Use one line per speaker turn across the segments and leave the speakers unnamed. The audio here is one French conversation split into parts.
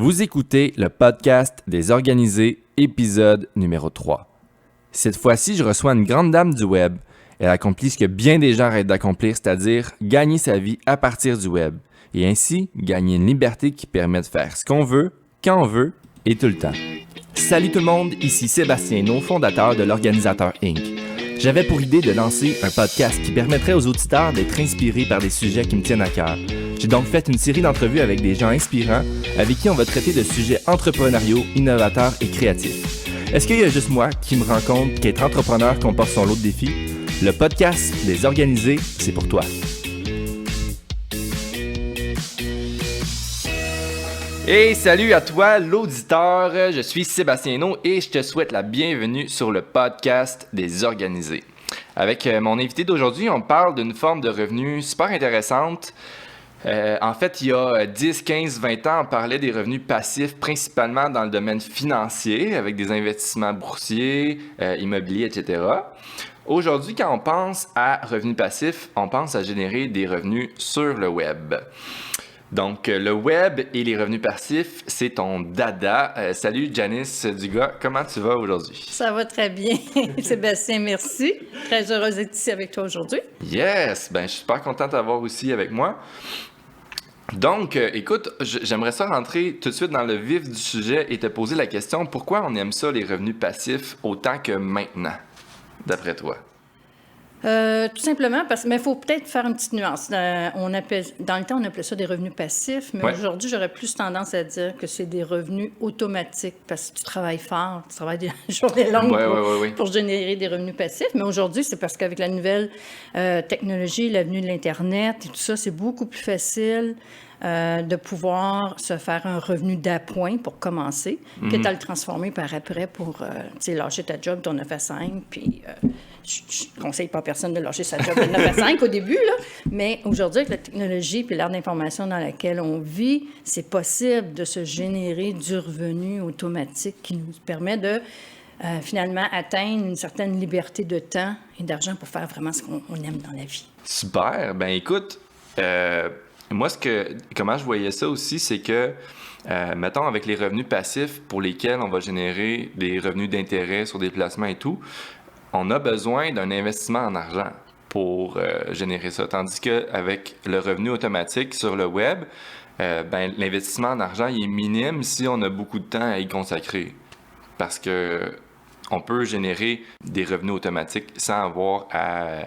Vous écoutez le podcast des organisés, épisode numéro 3. Cette fois-ci, je reçois une grande dame du web. Elle accomplit ce que bien des gens rêvent d'accomplir, c'est-à-dire gagner sa vie à partir du web. Et ainsi, gagner une liberté qui permet de faire ce qu'on veut, quand on veut et tout le temps. Salut tout le monde, ici Sébastien Hainaut, fondateur de l'Organisateur Inc. J'avais pour idée de lancer un podcast qui permettrait aux auditeurs d'être inspirés par des sujets qui me tiennent à cœur. J'ai donc fait une série d'entrevues avec des gens inspirants avec qui on va traiter de sujets entrepreneuriaux, innovateurs et créatifs. Est-ce qu'il y a juste moi qui me rends compte qu'être entrepreneur comporte son lot de défis? Le podcast des organisés, c'est pour toi. Hey, salut à toi l'auditeur, je suis Sébastien Hainaut et je te souhaite la bienvenue sur le podcast des organisés. Avec mon invité d'aujourd'hui, on parle d'une forme de revenu super intéressante. En fait, il y a 10, 15, 20 ans, on parlait des revenus passifs principalement dans le domaine financier avec des investissements boursiers, immobiliers, etc. Aujourd'hui, quand on pense à revenus passifs, on pense à générer des revenus sur le web. Donc, le web et les revenus passifs, c'est ton dada. Salut Janice Dugas, comment tu vas aujourd'hui?
Ça va très bien, Sébastien, merci. Très heureuse d'être ici avec toi aujourd'hui.
Yes! Je suis super content de t'avoir aussi avec moi. Donc, écoute, j'aimerais ça rentrer tout de suite dans le vif du sujet et te poser la question, pourquoi on aime ça, les revenus passifs, autant que maintenant, d'après toi?
Tout simplement parce que, mais il faut peut-être faire une petite nuance. Dans le temps, on appelait ça des revenus passifs, mais aujourd'hui, j'aurais plus tendance à dire que c'est des revenus automatiques parce que tu travailles fort, tu travailles des journées longues pour générer des revenus passifs. Mais aujourd'hui, c'est parce qu'avec la nouvelle technologie, l'avenue de l'Internet et tout ça, c'est beaucoup plus facile de pouvoir se faire un revenu d'appoint pour commencer, quitte à le transformer par après pour lâcher ta job, ton 9 à 5, puis je ne conseille pas à personne de lâcher sa job de 9 à 5 au début, là, mais aujourd'hui, avec la technologie puis l'ère d'information dans laquelle on vit, c'est possible de se générer du revenu automatique qui nous permet de finalement atteindre une certaine liberté de temps et d'argent pour faire vraiment ce qu'on aime dans la vie.
Super! Écoute, moi, comment je voyais ça aussi, c'est que, mettons, avec les revenus passifs pour lesquels on va générer des revenus d'intérêt sur des placements et tout, on a besoin d'un investissement en argent pour générer ça. Tandis qu'avec le revenu automatique sur le web, l'investissement en argent il est minime si on a beaucoup de temps à y consacrer. Parce que on peut générer des revenus automatiques sans avoir à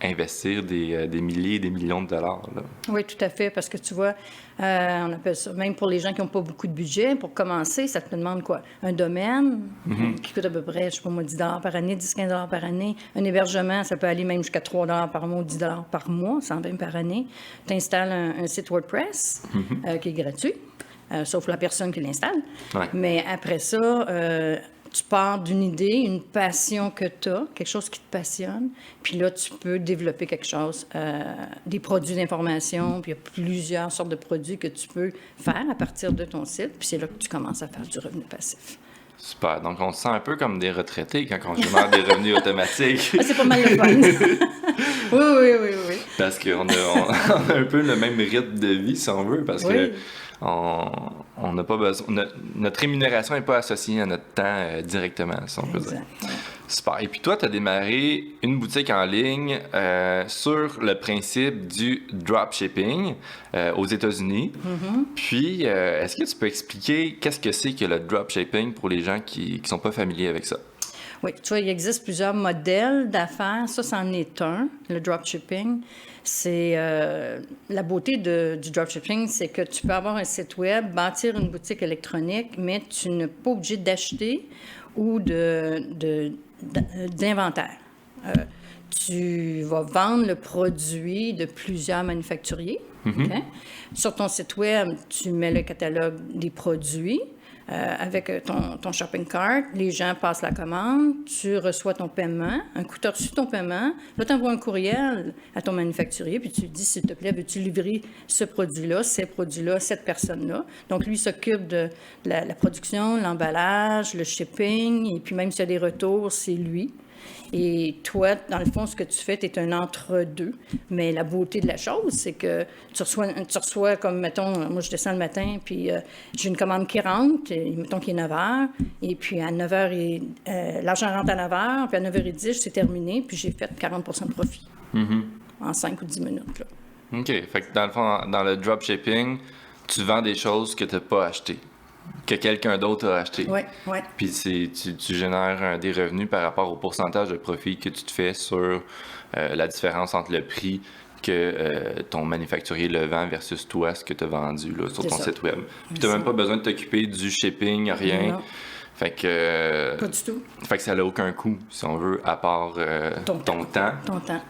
investir des milliers, des millions de dollars. Là.
Oui, tout à fait, parce que tu vois, on appelle ça, même pour les gens qui n'ont pas beaucoup de budget, pour commencer, ça te demande quoi? Un domaine qui coûte à peu près, je ne sais pas moi, 10 $ par année, 10-15 $ par année. Un hébergement, ça peut aller même jusqu'à 3 $ par mois, 10 $ par mois, 120 par année. Tu installes un site WordPress qui est gratuit, sauf la personne qui l'installe.
Ouais.
Mais après ça, tu pars d'une idée, une passion que tu as, quelque chose qui te passionne, puis là, tu peux développer quelque chose, des produits d'information, puis il y a plusieurs sortes de produits que tu peux faire à partir de ton site, puis c'est là que tu commences à faire du revenu passif.
Super. Donc, on se sent un peu comme des retraités quand on génère des revenus automatiques.
Ah, c'est pas mal le fun. Oui.
Parce qu'on a un peu le même rythme de vie, si on veut, parce que on n'a pas besoin. Notre rémunération n'est pas associée à notre temps directement, si on peut dire. Super. Et puis toi, tu as démarré une boutique en ligne sur le principe du dropshipping aux États-Unis. Puis, est-ce que tu peux expliquer qu'est-ce que c'est que le dropshipping pour les gens qui ne sont pas familiers avec ça?
Oui, tu vois, il existe plusieurs modèles d'affaires. Ça, c'en est un, le dropshipping. C'est la beauté du dropshipping, c'est que tu peux avoir un site web, bâtir une boutique électronique, mais tu n'es pas obligé d'acheter ou d'inventaire. Tu vas vendre le produit de plusieurs manufacturiers. Okay? Sur ton site web, tu mets le catalogue des produits. Avec ton shopping cart, les gens passent la commande, tu reçois ton paiement. Un coup, tu as reçu ton paiement, là, tu envoies un courriel à ton manufacturier, puis tu lui dis, s'il te plaît, veux-tu livrer ce produit-là, ces produits-là, cette personne-là? Donc, lui s'occupe de la production, l'emballage, le shipping, et puis même s'il y a des retours, c'est lui. Et toi, dans le fond, ce que tu fais, tu es un entre-deux. Mais la beauté de la chose, c'est que tu reçois comme, mettons, moi, je descends le matin, puis j'ai une commande qui rentre, et, mettons qu'il est 9 h, et puis à 9 h, l'argent rentre à 9 h, puis à 9h10, c'est terminé, puis j'ai fait 40 de profit en 5 ou 10 minutes. Là.
OK. Fait que dans le fond, dans le dropshipping, tu vends des choses que tu n'as pas achetées, que quelqu'un d'autre a acheté.
Oui.
Puis tu génères des revenus par rapport au pourcentage de profit que tu te fais sur la différence entre le prix que ton manufacturier le vend versus toi, ce que tu as vendu là, sur ton site web. Puis tu n'as même pas besoin de t'occuper du shipping, rien.
Non.
Fait que...
Pas du tout.
Fait que ça n'a aucun coût, si on veut, à part ton temps.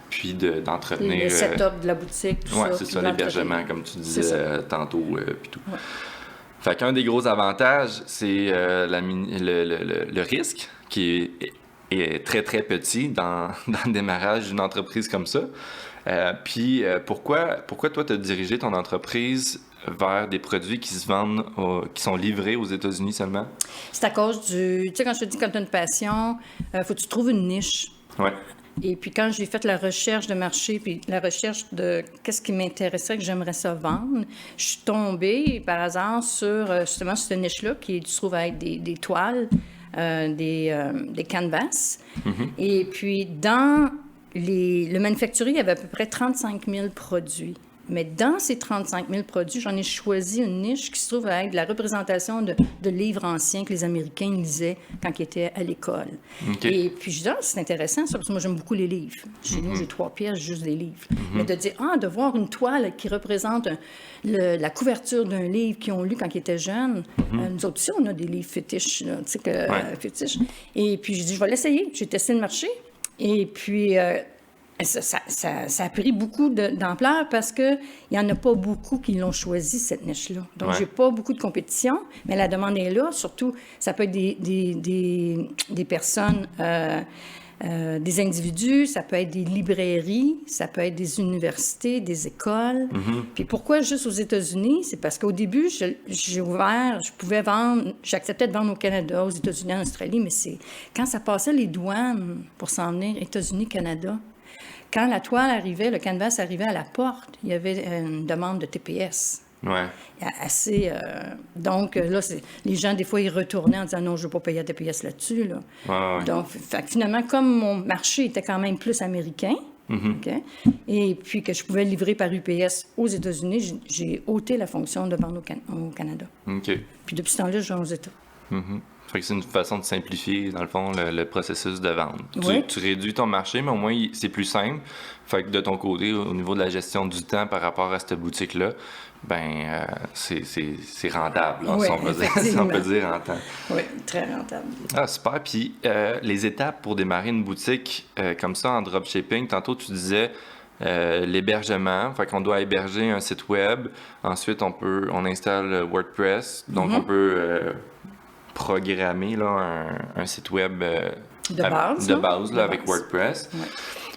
Puis d'entretenir...
Le setup de la boutique, tout ça.
Oui, c'est ça, l'hébergement, comme tu disais tantôt, puis tout. Ouais. Fait qu'un des gros avantages, c'est le risque, qui est très, très petit dans le démarrage d'une entreprise comme ça. Puis pourquoi toi, tu as dirigé ton entreprise vers des produits qui se vendent, qui sont livrés aux États-Unis seulement?
C'est à cause du... Tu sais, quand je te dis quand tu as une passion, faut que tu trouves une niche.
Ouais.
Et puis quand j'ai fait la recherche de marché, puis la recherche de qu'est-ce qui m'intéressait, que j'aimerais ça vendre, je suis tombée par hasard sur justement cette niche-là qui se trouve à être des toiles, des canvas. Mm-hmm. Et puis dans le manufacturier, il y avait à peu près 35 000 produits. Mais dans ces 35 000 produits, j'en ai choisi une niche qui se trouve à être la représentation de livres anciens que les Américains lisaient quand ils étaient à l'école. Okay. Et puis, je dis, c'est intéressant ça, parce que moi, j'aime beaucoup les livres. Chez nous, j'ai 3 pièces, juste des livres. Mais de dire, de voir une toile qui représente la couverture d'un livre qu'ils ont lu quand ils étaient jeunes. Nous autres aussi, on a des livres fétiches, tu sais, fétiches. Et puis, je dis, je vais l'essayer. J'ai testé le marché. Et puis... Ça a pris beaucoup d'ampleur parce qu'il n'y en a pas beaucoup qui l'ont choisi, cette niche-là. Donc, j'ai pas beaucoup de compétition, mais la demande est là. Surtout, ça peut être des personnes, des individus, ça peut être des librairies, ça peut être des universités, des écoles. Puis pourquoi juste aux États-Unis? C'est parce qu'au début, j'ai ouvert, j'acceptais de vendre au Canada, aux États-Unis, en Australie, mais c'est quand ça passait les douanes pour s'en venir, États-Unis, Canada. Quand la toile arrivait, le canvas arrivait à la porte, il y avait une demande de TPS.
Ouais.
Assez... donc, là, les gens, des fois, ils retournaient en disant « Non, je ne veux pas payer à TPS là-dessus. » là.
Ouais.
Donc, finalement, comme mon marché était quand même plus américain, okay, et puis que je pouvais livrer par UPS aux États-Unis, j'ai ôté la fonction de vendre au Canada.
OK.
Puis depuis ce temps-là, je vais aux États.
Fait que c'est une façon de simplifier, dans le fond, le processus de vente.
Oui.
Tu réduis ton marché, mais au moins, c'est plus simple. Fait que de ton côté, au niveau de la gestion du temps par rapport à cette boutique-là, c'est rentable, là,
oui,
si on peut dire en temps.
Oui, très rentable.
Ah, super. Puis, les étapes pour démarrer une boutique comme ça en dropshipping, tantôt, tu disais... l'hébergement, fait qu'on doit héberger un site web. Ensuite, on installe WordPress, donc on peut programmer là, un site web
de base
là, avec WordPress.
Ouais.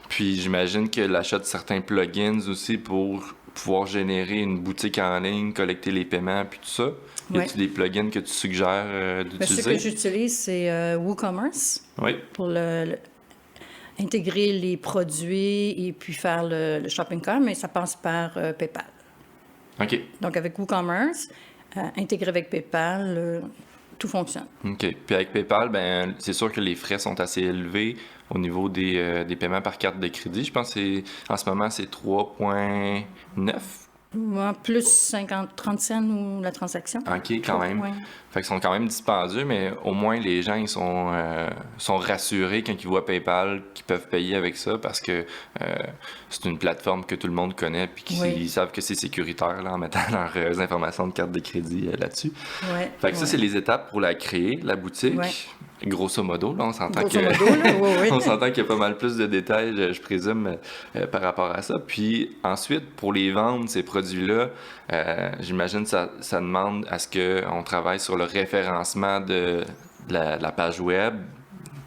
Puis j'imagine que l'achat de certains plugins aussi pour pouvoir générer une boutique en ligne, collecter les paiements, puis tout ça. Y a-t-il des plugins que tu suggères d'utiliser?
Ce que j'utilise, c'est WooCommerce pour intégrer les produits et puis faire le shopping cart, mais ça passe par PayPal.
OK.
Donc, avec WooCommerce, intégré avec PayPal, tout fonctionne.
OK. Puis avec PayPal, c'est sûr que les frais sont assez élevés au niveau des paiements par carte de crédit. Je pense qu'en ce moment, c'est 3,9.
Plus 30 cents ou la transaction.
OK, quand même.
Ouais.
Fait qu'ils sont quand même dispendieux, mais au moins les gens ils sont rassurés quand ils voient PayPal qu'ils peuvent payer avec ça parce que c'est une plateforme que tout le monde connaît puis qu'ils savent que c'est sécuritaire là, en mettant leurs informations de carte de crédit là-dessus.
Ouais,
fait que ça, c'est les étapes pour la créer, la boutique. Ouais. Grosso modo, là, on s'entend
on
s'entend qu'il y a pas mal plus de détails, je présume, par rapport à ça. Puis ensuite, pour les vendre, ces produits-là, j'imagine que ça demande à ce qu'on travaille sur le référencement de la page web,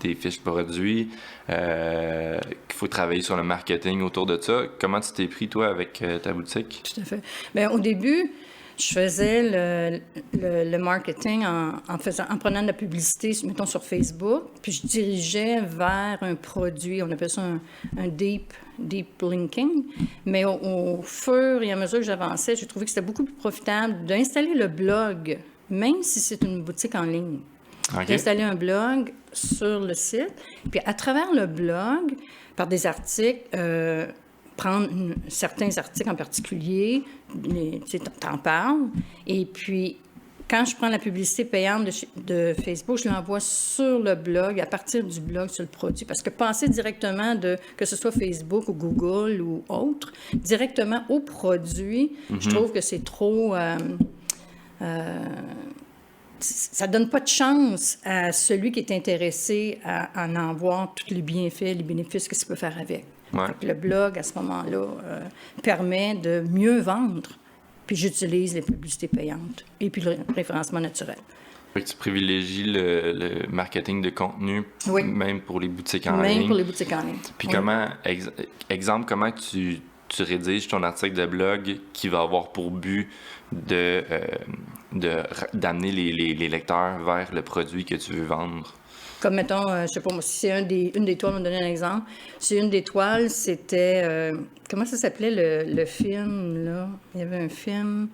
des fiches produits, qu'il faut travailler sur le marketing autour de ça. Comment tu t'es pris, toi, avec ta boutique?
Tout à fait. Bien, au début... Je faisais le marketing en prenant de la publicité, mettons, sur Facebook, puis je dirigeais vers un produit, on appelle ça un deep linking. Mais au fur et à mesure que j'avançais, j'ai trouvé que c'était beaucoup plus profitable d'installer le blog, même si c'est une boutique en ligne.
Okay.
D'installer un blog sur le site, puis à travers le blog, par des articles, prendre certains articles en particulier, tu t'en parles, et puis quand je prends la publicité payante de Facebook, je l'envoie sur le blog, à partir du blog sur le produit, parce que passer directement que ce soit Facebook ou Google ou autre, directement au produit, je trouve que c'est trop... ça donne pas de chance à celui qui est intéressé à en voir tous les bienfaits, les bénéfices que ça peut faire avec.
Ouais.
Le blog, à ce moment-là, permet de mieux vendre. Puis j'utilise les publicités payantes et puis le référencement naturel.
Fait que tu privilégies le marketing de contenu,
oui.
Même pour les boutiques en ligne.
Même pour les boutiques en ligne.
Puis
oui.
comment, exemple, comment tu rédiges ton article de blog qui va avoir pour but d'amener les lecteurs vers le produit que tu veux vendre?
Comme, mettons, je sais pas moi, si c'est une des toiles, on va donner un exemple. Si une des toiles, c'était... comment ça s'appelait le film, là? Il y avait un film...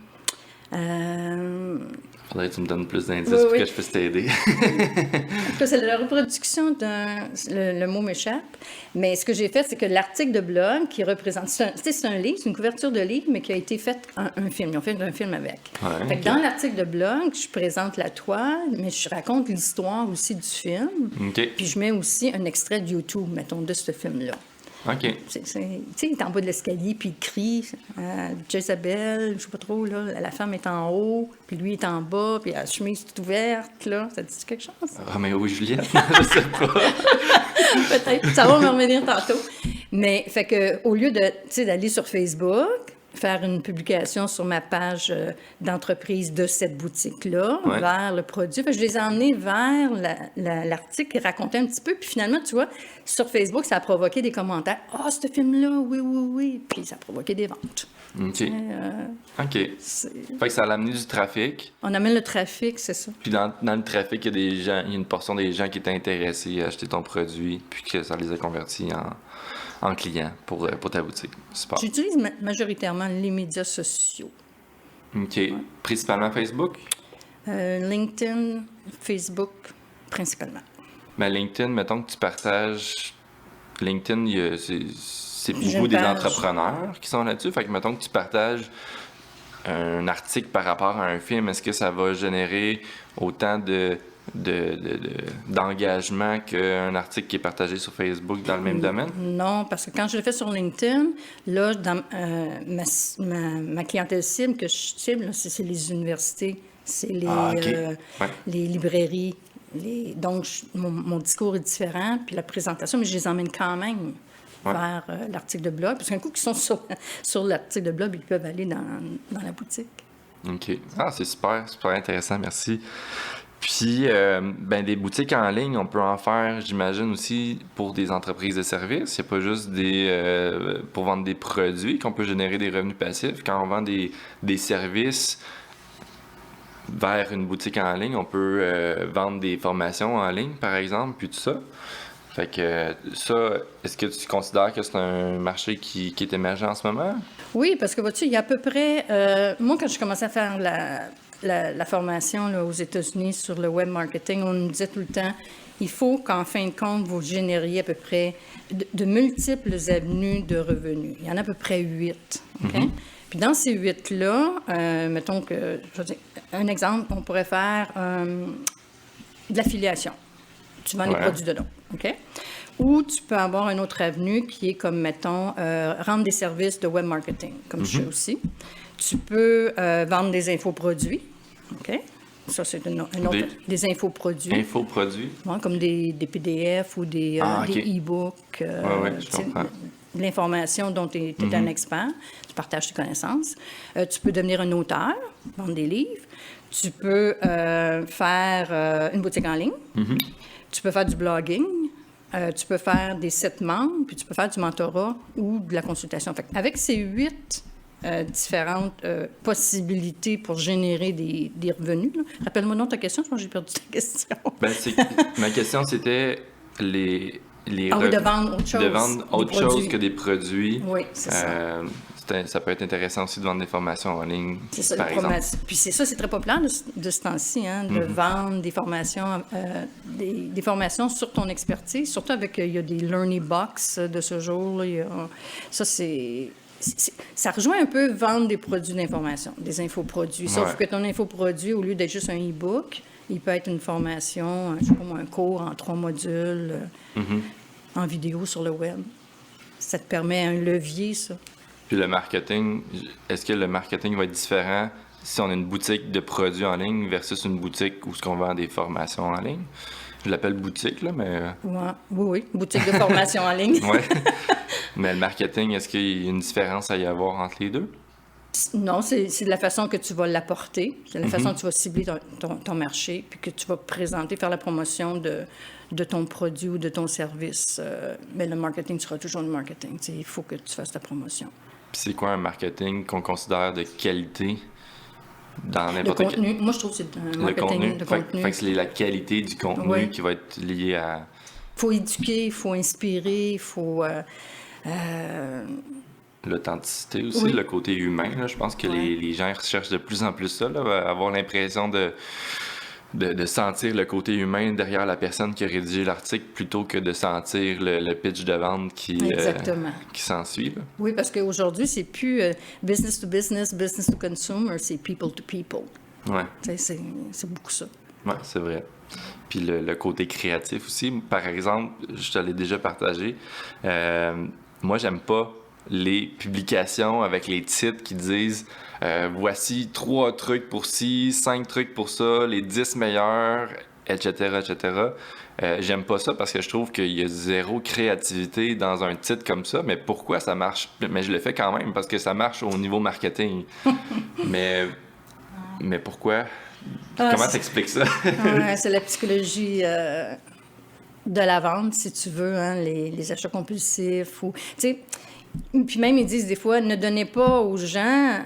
Faudrait que tu me donnes plus d'indices pour que je puisse t'aider.
En tout cas, c'est la reproduction le mot m'échappe. Mais ce que j'ai fait, c'est que l'article de blog qui représente... C'est un livre, c'est une couverture de livre, mais qui a été fait un film. Ils ont fait un film avec.
Ouais,
fait que dans l'article de blog, je présente la toile, mais je raconte l'histoire aussi du film.
Okay.
Puis je mets aussi un extrait de YouTube, mettons, de ce film-là.
OK.
Tu sais, il est en bas de l'escalier, puis il crie Jezabel, je sais pas trop, là, la femme est en haut, puis lui est en bas, puis la chemise est ouverte, là. Ça te dit quelque chose?
Roméo et Juliette? Je sais pas.
Peut-être. Ça va me revenir tantôt. Mais, fait que, au lieu d'aller sur Facebook, faire une publication sur ma page d'entreprise de cette boutique-là, vers le produit. Fait que je les ai emmenés vers l'article qui racontait un petit peu. Puis finalement, tu vois, sur Facebook, ça a provoqué des commentaires. « Ah, ce film-là, oui. » Puis ça a provoqué des ventes.
OK. OK. Fait que ça a amené du trafic.
On amène le trafic, c'est ça.
Puis dans le trafic, il y a une portion des gens qui étaient intéressés à acheter ton produit, puis que ça les a convertis en clients pour ta boutique. Super.
J'utilise majoritairement les médias sociaux.
OK. Ouais. Principalement Facebook?
LinkedIn, Facebook, principalement.
Mais LinkedIn, mettons que tu partages... LinkedIn, c'est beaucoup des entrepreneurs qui sont là-dessus. Fait que mettons que tu partages un article par rapport à un film, est-ce que ça va générer autant d'engagement qu'un article qui est partagé sur Facebook dans le même domaine?
Non, parce que quand je le fais sur LinkedIn, là, dans ma clientèle cible que je cible, c'est les universités, c'est les librairies. Donc, mon discours est différent, puis la présentation, mais je les emmène quand même vers l'article de blog, parce qu'un coup qu'ils sont sur l'article de blog, ils peuvent aller dans la boutique. OK.
Ah, c'est super intéressant, merci. Puis, des boutiques en ligne, on peut en faire, j'imagine, aussi pour des entreprises de services. Il n'y a pas juste pour vendre des produits qu'on peut générer des revenus passifs. Quand on vend des services vers une boutique en ligne, on peut vendre des formations en ligne, par exemple, puis tout ça. Fait que ça, est-ce que tu considères que c'est un marché qui est émergent en ce moment?
Oui, parce que vois-tu, il y a à peu près... moi, quand je commençais à faire la formation là, aux États-Unis sur le web marketing, on nous disait tout le temps, il faut qu'en fin de compte, vous génériez à peu près de multiples avenues de revenus. Il y en a à peu près 8. OK? Mm-hmm. Puis dans ces 8-là, mettons que, je veux dire, un exemple, on pourrait faire de l'affiliation. Tu vends des produits dedans, OK? Ou tu peux avoir une autre avenue qui est comme, mettons, rendre des services de web marketing, comme je fais aussi. Tu peux vendre des infoproduits, OK? Ça, c'est une autre... Des infoproduits.
Infoproduits?
Ouais, comme des PDF ou des e-books.
Je comprends.
De l'information dont tu es un expert. Tu partages tes connaissances. Tu peux devenir un auteur, vendre des livres. Tu peux faire une boutique en ligne. Tu peux faire du blogging. Tu peux faire des sites membres, puis tu peux faire du mentorat ou de la consultation. Fait avec ces 8 différentes possibilités pour générer des revenus. Là. Rappelle-moi donc ta question, je pense que j'ai perdu ta question.
Ma question, c'était les
de vendre autre chose.
De vendre autre chose que des produits.
Oui, c'est ça.
Ça peut être intéressant aussi de vendre des formations en ligne,
c'est ça,
par exemple.
Puis c'est très populaire de ce temps-ci, hein, de vendre des formations, des formations sur ton expertise, surtout avec, il y a des Learning Box de ce jour. Là, ça rejoint un peu vendre des produits d'information, des infoproduits. Sauf que ton infoproduit, au lieu d'être juste un e-book, il peut être une formation, je sais pas moi, un cours en 3 modules, en vidéo sur le web. Ça te permet un levier, ça.
Puis le marketing, est-ce que le marketing va être différent si on a une boutique de produits en ligne versus une boutique où on vend des formations en ligne? Je l'appelle boutique, là, mais...
Oui, boutique de formation en ligne.
Oui. Mais le marketing, est-ce qu'il y a une différence à y avoir entre les deux?
Non, c'est de la façon que tu vas l'apporter, c'est de la façon que tu vas cibler ton marché, puis que tu vas présenter, faire la promotion de ton produit ou de ton service. Mais le marketing sera toujours le marketing. Il faut que tu fasses ta promotion.
Puis c'est quoi un marketing qu'on considère de qualité dans n'importe quel...
Le contenu. Moi, je trouve que c'est un marketing de contenu.
Fait que c'est la qualité du contenu qui va être liée à...
Il faut éduquer, il faut inspirer, il faut...
L'authenticité aussi, le côté humain. Là, je pense que les gens recherchent de plus en plus ça, là, avoir l'impression de sentir le côté humain derrière la personne qui a rédigé l'article plutôt que de sentir le pitch de vente qui s'ensuit. Là.
Oui, parce qu'aujourd'hui, c'est plus business to business, business to consumer, c'est people to people.
Ouais.
C'est beaucoup ça.
Oui, c'est vrai. Puis le côté créatif aussi. Par exemple, je te l'ai déjà partagé, moi, j'aime pas les publications avec les titres qui disent voici 3 trucs pour ci, 5 trucs pour ça, les 10 meilleurs, etc., etc. J'aime pas ça parce que je trouve qu'il y a zéro créativité dans un titre comme ça. Mais pourquoi ça marche? Mais je le fais quand même parce que ça marche au niveau marketing. mais pourquoi? Comment t'expliques ça?
C'est la psychologie de la vente, si tu veux, hein, les achats compulsifs. Puis même, ils disent des fois, ne donnez pas aux gens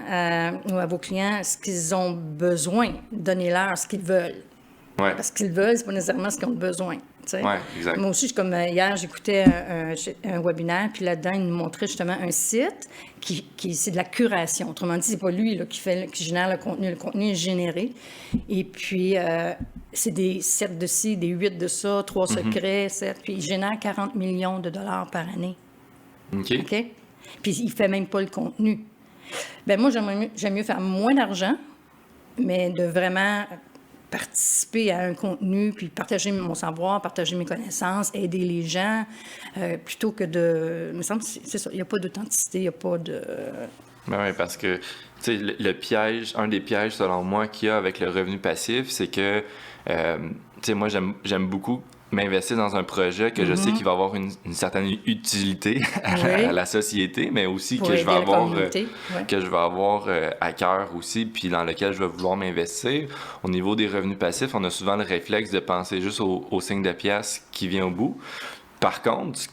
ou à vos clients ce qu'ils ont besoin. Donnez-leur ce qu'ils veulent.
Ouais.
Parce qu'ils veulent, c'est pas nécessairement ce qu'ils ont besoin. Oui,
exact.
Moi aussi, comme hier, j'écoutais un webinaire, puis là-dedans, il nous montrait justement un site qui c'est de la curation. Autrement dit, c'est pas lui là, qui génère le contenu est généré. Et puis, c'est des 7 de ci, des 8 de ça, 3 secrets, 7, puis il génère 40 millions de dollars par année.
OK.
Puis il fait même pas le contenu. Ben moi, j'aime mieux faire moins d'argent, mais de vraiment participer à un contenu, puis partager mon savoir, partager mes connaissances, aider les gens, plutôt que de... Il me semble que c'est ça, il n'y a pas d'authenticité, il n'y a pas de...
Ben oui, parce que, tu sais, le piège, un des pièges, selon moi, qu'il y a avec le revenu passif, c'est que, tu sais, moi, j'aime beaucoup m'investir dans un projet que je sais qu'il va avoir une certaine utilité à la société, mais aussi que je vais avoir à cœur aussi, puis dans lequel je vais vouloir m'investir. Au niveau des revenus passifs, on a souvent le réflexe de penser juste au signe de pièce qui vient au bout. Par contre, ce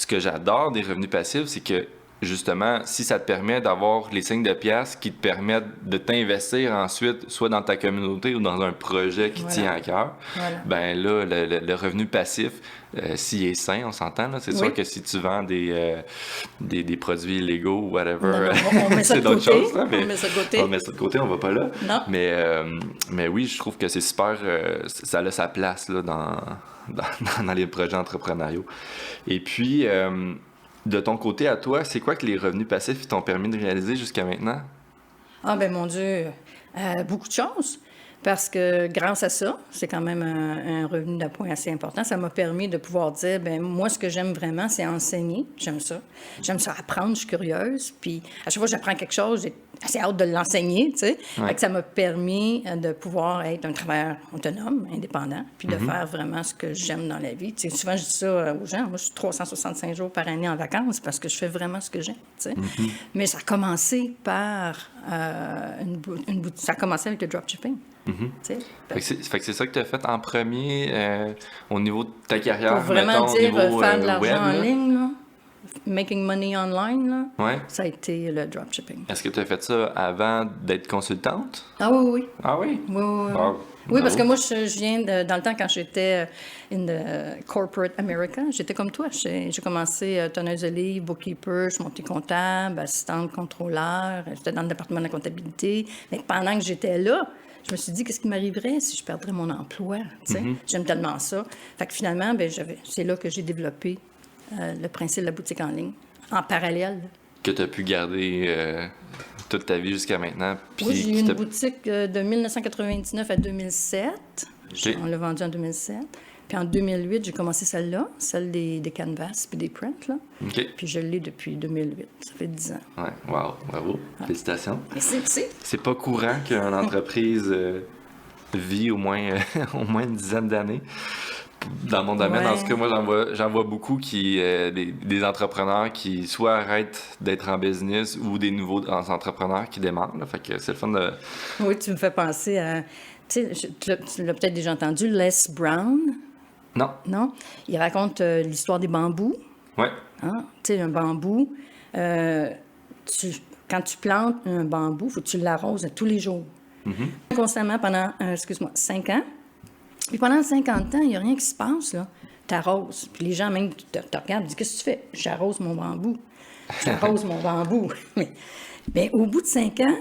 que j'adore des revenus passifs, c'est que justement, si ça te permet d'avoir les signes de pièces qui te permettent de t'investir ensuite, soit dans ta communauté ou dans un projet qui tient à cœur, ben là, le revenu passif, s'il est sain, on s'entend, là, c'est sûr que si tu vends des produits illégaux ou whatever,
on met ça
c'est d'autres choses. Là, mais
on met ça de côté.
On met ça de côté, on va pas là.
Non.
Mais oui, je trouve que c'est super, ça a sa place là, dans les projets entrepreneuriaux. Et puis... de ton côté à toi, c'est quoi que les revenus passifs t'ont permis de réaliser jusqu'à maintenant?
Ah ben mon Dieu, beaucoup de choses. Parce que grâce à ça, c'est quand même un revenu d'appoint assez important. Ça m'a permis de pouvoir dire, ben moi, ce que j'aime vraiment, c'est enseigner. J'aime ça. J'aime ça apprendre, je suis curieuse. Puis à chaque fois que j'apprends quelque chose, j'ai assez hâte de l'enseigner, tu sais. Fait que ça m'a permis de pouvoir être un travailleur autonome, indépendant, puis de faire vraiment ce que j'aime dans la vie. Tu sais, souvent, je dis ça aux gens. Moi, je suis 365 jours par année en vacances parce que je fais vraiment ce que j'aime, tu sais. Mais ça a commencé par ça a commencé avec le dropshipping.
Fait que c'est ça que tu as fait en premier au niveau de ta carrière,
pour vraiment dire
au niveau
faire de l'argent
web,
en ligne, là. making money online, là,
Ouais.
ça a été le dropshipping.
Est-ce que tu as fait ça avant d'être consultante?
Ah oui, oui.
Ah oui?
Oui, oui, oui.
Wow.
Oui, parce que
Bravo.
moi, je viens dans le temps quand j'étais in the corporate America, j'étais comme toi. J'ai commencé tonneuse de livres, bookkeeper, je suis montée comptable, assistante contrôleur, j'étais dans le département de la comptabilité. Mais pendant que j'étais là, je me suis dit, qu'est-ce qui m'arriverait si je perdrais mon emploi? Tu sais? J'aime tellement ça. Fait que finalement, c'est là que j'ai développé le principe de la boutique en ligne, en parallèle.
Que tu as pu garder toute ta vie jusqu'à maintenant. Puis
Oui, j'ai eu
qui
une
t'a-
boutique de 1999 à 2007.
Ok.
On l'a vendue en 2007. Puis en 2008, j'ai commencé celle-là, celle des canvas puis des prints, là.
OK.
Puis je l'ai depuis 2008. Ça fait 10 ans.
Ouais, wow, bravo. Félicitations.
Mais c'est...
C'est pas courant qu'une entreprise vit au moins, au moins une dizaine d'années. Dans mon domaine,
Ouais.
en tout cas, moi, j'en vois beaucoup des entrepreneurs qui soit arrêtent d'être en business ou des nouveaux entrepreneurs qui démarrent. Là. Fait que c'est le fun de...
Oui, tu me fais penser à... Tu sais, tu l'as peut-être déjà entendu, Les Brown,
Non.
non? Il raconte l'histoire des bambous.
Ouais.
Hein? Tu sais, un bambou, quand tu plantes un bambou, il faut que tu l'arroses tous les jours. Constamment pendant, 5 ans. Puis pendant 50 ans, il n'y a rien qui se passe, là. Tu arroses. Puis les gens même te regardent et disent, qu'est-ce que tu fais? J'arrose mon bambou. J'arrose mon bambou. Mais au bout de 5 ans,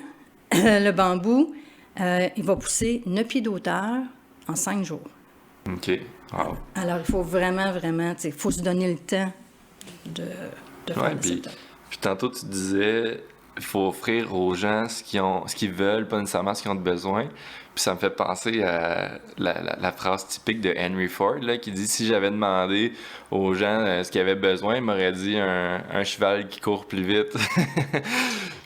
le bambou, il va pousser 9 pieds d'auteur en 5 jours.
OK. Wow.
Alors, il faut vraiment, il faut se donner le temps de faire
Ouais,
le
puis
setup.
tantôt, tu disais, il faut offrir aux gens ce qu'ils veulent, pas nécessairement ce qu'ils ont besoin. Puis ça me fait penser à la phrase typique de Henry Ford, là, qui dit, si j'avais demandé aux gens ce qu'ils avaient besoin, ils m'auraient dit un cheval qui court plus vite.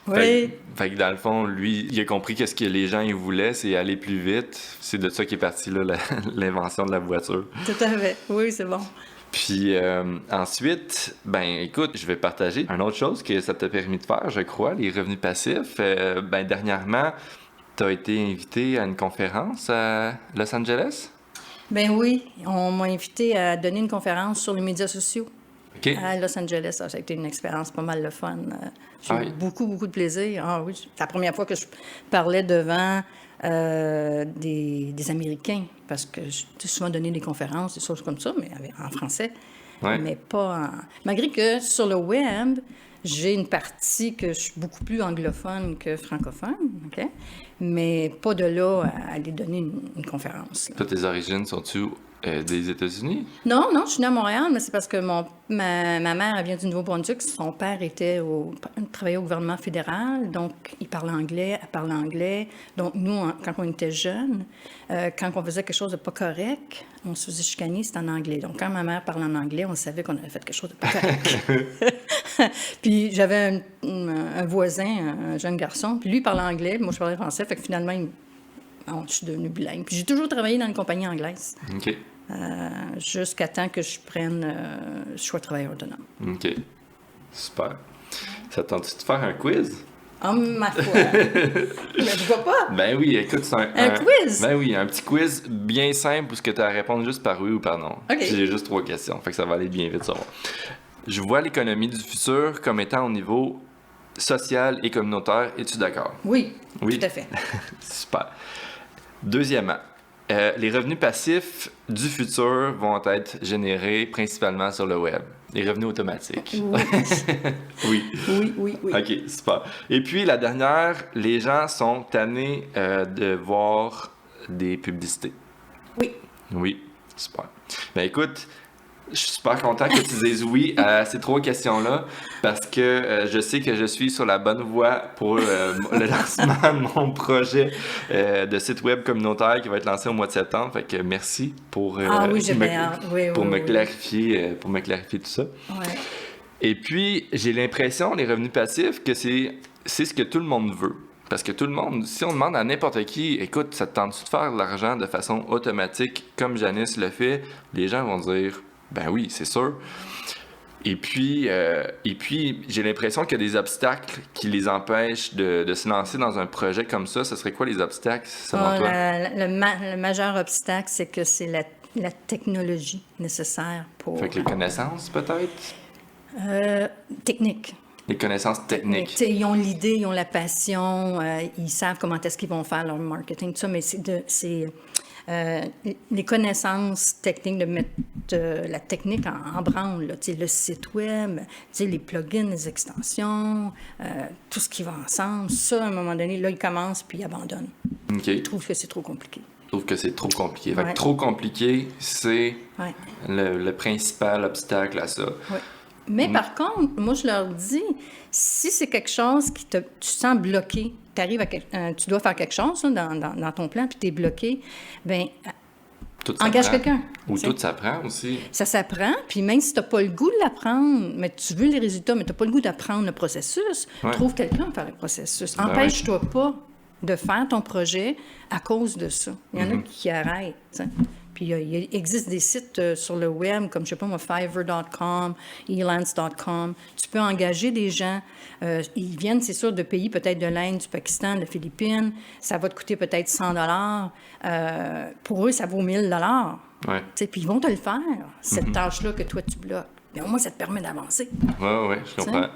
Oui.
Fait que dans le fond, lui, il a compris que ce que les gens ils voulaient, c'est aller plus vite. C'est de ça qu'est partie là, l'invention de la voiture.
Tout à fait. Oui, c'est bon.
Puis ensuite, ben écoute, je vais partager une autre chose que ça t'a permis de faire, je crois, les revenus passifs. Dernièrement, tu as été invité à une conférence à Los Angeles.
Ben oui, on m'a invité à donner une conférence sur les médias sociaux
OK.
à Los Angeles. Ça a été une expérience pas mal le fun. J'ai
Ah
eu
oui.
beaucoup de plaisir. Ah oui, c'est la première fois que je parlais devant des Américains, parce que j'ai souvent donné des conférences, des choses comme ça, mais en français.
Ouais.
Mais pas en... Malgré que sur le web, j'ai une partie que je suis beaucoup plus anglophone que francophone, OK? Mais pas de là à aller donner une conférence, là.
Toi, tes origines sont-tu des États-Unis?
Non, je suis née à Montréal, mais c'est parce que ma mère, elle vient du Nouveau-Brunswick. Son père travaillait au gouvernement fédéral, donc il parlait anglais, elle parlait anglais. Donc nous, quand on était jeunes, quand on faisait quelque chose de pas correct, on se faisait chicaner, c'était en anglais. Donc quand ma mère parlait en anglais, on savait qu'on avait fait quelque chose de pas correct. Puis j'avais un voisin, un jeune garçon, puis lui il parlait anglais, moi je parlais français, fait que finalement, je suis devenue bilingue. Puis j'ai toujours travaillé dans une compagnie anglaise.
OK.
Jusqu'à temps que je prenne je sois travailleur autonome.
OK. Super. Ça te tente de faire un quiz?
Oh, ma foi! Mais je vois pas!
Ben oui, écoute, c'est
Un quiz?
Ben oui, un petit quiz bien simple où ce que tu as à répondre juste par oui ou par non.
OK.
Puis j'ai juste 3 questions, fait que ça va aller bien vite, ça va. Je vois l'économie du futur comme étant au niveau social et communautaire. Es-tu d'accord?
Oui,
Oui.
tout à fait.
Super. Deuxièmement, les revenus passifs du futur vont être générés principalement sur le web. Les revenus automatiques.
Oui.
Oui.
Oui.
OK, super. Et puis, la dernière, les gens sont tannés de voir des publicités.
Oui.
Oui, super. Ben écoute, je suis super content que tu dises oui à ces 3 questions-là parce que je sais que je suis sur la bonne voie pour le lancement de mon projet de site web communautaire qui va être lancé au mois de septembre. Fait que merci pour,
j'ai bien hâte.
pour me clarifier tout ça.
Ouais.
Et puis, j'ai l'impression, les revenus passifs, que c'est ce que tout le monde veut. Parce que tout le monde, si on demande à n'importe qui, écoute, ça te tente-tu de faire de l'argent de façon automatique comme Janice le fait, les gens vont dire, ben oui, c'est sûr. Et puis j'ai l'impression qu'il y a des obstacles qui les empêchent de se lancer dans un projet comme ça. Ce serait quoi les obstacles, selon toi?
Le majeur obstacle, c'est que c'est la technologie nécessaire pour...
Fait que les connaissances, peut-être?
Technique.
Les connaissances techniques.
T'sais, ils ont l'idée, ils ont la passion, ils savent comment est-ce qu'ils vont faire leur marketing, tout ça, mais c'est les connaissances techniques de mettre la technique en branle, là, le site web, les plugins, les extensions, tout ce qui va ensemble. Ça, à un moment donné, là, ils commencent puis ils abandonnent.
OK.
Ils trouvent que c'est trop compliqué.
Je trouve que c'est trop compliqué.
Ouais.
Fait que trop compliqué, c'est
Ouais.
le principal obstacle à ça.
Ouais. Mais par contre, moi, je leur dis, si c'est quelque chose qui tu sens bloqué, tu dois faire quelque chose là, dans ton plan, puis tu es bloqué, bien, engage quelqu'un.
Ou tout s'apprend aussi.
Ça s'apprend, puis même si tu n'as pas le goût de l'apprendre, mais tu veux les résultats, mais tu n'as pas le goût d'apprendre le processus, trouve quelqu'un pour faire le processus. Empêche-toi pas de faire ton projet à cause de ça. Il y en a qui arrêtent, t'sais. Puis il existe des sites sur le web, comme, je sais pas moi, Fiverr.com, Elance.com. Tu peux engager des gens. Ils viennent, c'est sûr, de pays peut-être de l'Inde, du Pakistan, de Philippines. Ça va te coûter peut-être 100 $. Pour eux, ça vaut 1 000 $.
Ouais.
Puis ils vont te le faire, cette tâche-là que toi, tu bloques. Mais au moins, ça te permet d'avancer.
Oui, je comprends.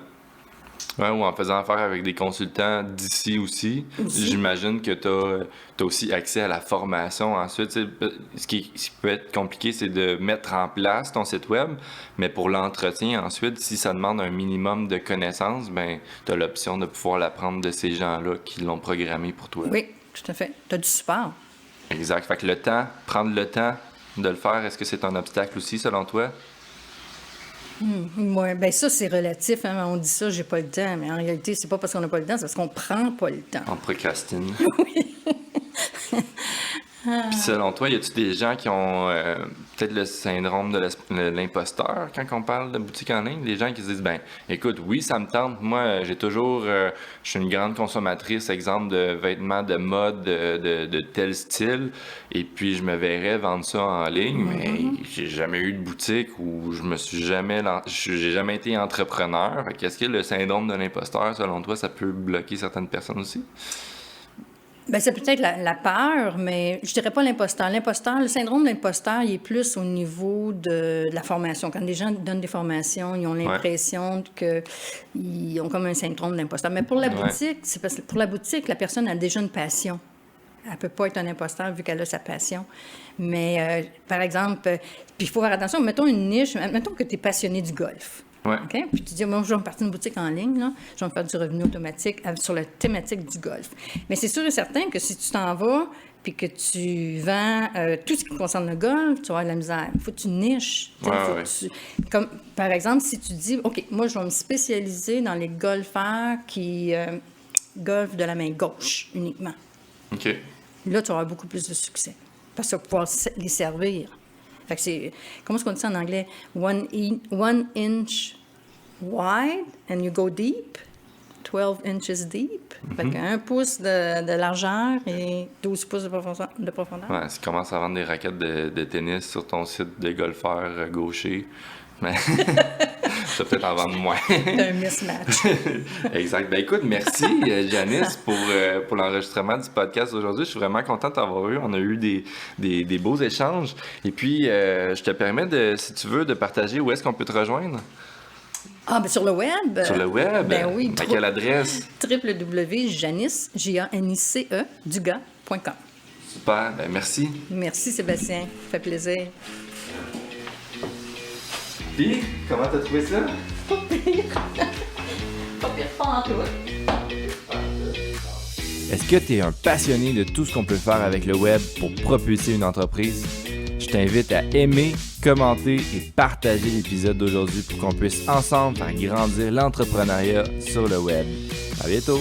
Ouais, ou en faisant affaire avec des consultants d'ici aussi. J'imagine que tu as aussi accès à la formation ensuite. Ce qui peut être compliqué, c'est de mettre en place ton site web, mais pour l'entretien ensuite, si ça demande un minimum de connaissances, ben tu as l'option de pouvoir l'apprendre de ces gens-là qui l'ont programmé pour toi.
Oui, tout à fait. Tu as du support.
Exact. Fait que prendre le temps de le faire, est-ce que c'est un obstacle aussi selon toi?
Oui, bien ça, c'est relatif. Hein? On dit ça, j'ai pas le temps. Mais en réalité, c'est pas parce qu'on n'a pas le temps, c'est parce qu'on prend pas le temps.
On procrastine.
Oui.
Puis selon toi, y a-tu des gens qui ont peut-être le syndrome de l'imposteur quand on parle de boutique en ligne? Des gens qui se disent, ben, écoute, oui, ça me tente. Moi, j'ai toujours, je suis une grande consommatrice, exemple de vêtements de mode de tel style, et puis je me verrais vendre ça en ligne, mais j'ai jamais eu de boutique ou j'ai jamais été entrepreneur. Fait qu'est-ce que le syndrome de l'imposteur, selon toi, ça peut bloquer certaines personnes aussi?
Bien, c'est peut-être la peur, mais je dirais pas l'imposteur. Le syndrome de l'imposteur, il est plus au niveau de la formation. Quand des gens donnent des formations, ils ont l'impression qu'ils ont comme un syndrome de l'imposteur. Mais pour la boutique, c'est parce que pour la boutique, la personne a déjà une passion. Elle ne peut pas être un imposteur vu qu'elle a sa passion. Mais, par exemple, puis il faut faire attention, mettons une niche, mettons que tu es passionné du golf.
Ouais.
Okay? Puis tu dis, moi, je vais me partir d'une boutique en ligne, là, je vais me faire du revenu automatique sur la thématique du golf. Mais c'est sûr et certain que si tu t'en vas puis que tu vends tout ce qui concerne le golf, tu vas avoir de la misère. Il faut que tu niches. Comme, par exemple, si tu dis, OK, moi, je vais me spécialiser dans les golfeurs qui golfent de la main gauche uniquement.
OK.
Là, tu vas avoir beaucoup plus de succès parce que tu vas pouvoir les servir. Fait que c'est, comment est-ce qu'on dit ça en anglais? One inch wide and you go deep, 12 inches deep. Fait que 1 pouce de largeur et 12 pouces de profondeur.
Ouais, si tu commences à vendre des raquettes de tennis sur ton site de golfeur gaucher, mais tu vas peut-être en vendre moins.
C'est un mismatch.
Exact. Ben écoute, merci Janice pour l'enregistrement du podcast aujourd'hui. Je suis vraiment content de t'avoir eu. On a eu des beaux échanges. Et puis, je te permets, si tu veux, de partager où est-ce qu'on peut te rejoindre.
Ah, bien sur le web?
Sur le web?
Ben oui.
À quelle adresse?
www.janice, Janice, Dugas.com.
Super. Ben merci.
Merci Sébastien. Ça fait plaisir.
Puis, comment t'as trouvé ça?
Pas pire. Pas pire pas en tout.
Est-ce que tu es un passionné de tout ce qu'on peut faire avec le web pour propulser une entreprise? Je t'invite à aimer, commenter et partager l'épisode d'aujourd'hui pour qu'on puisse ensemble faire grandir l'entrepreneuriat sur le web. À bientôt!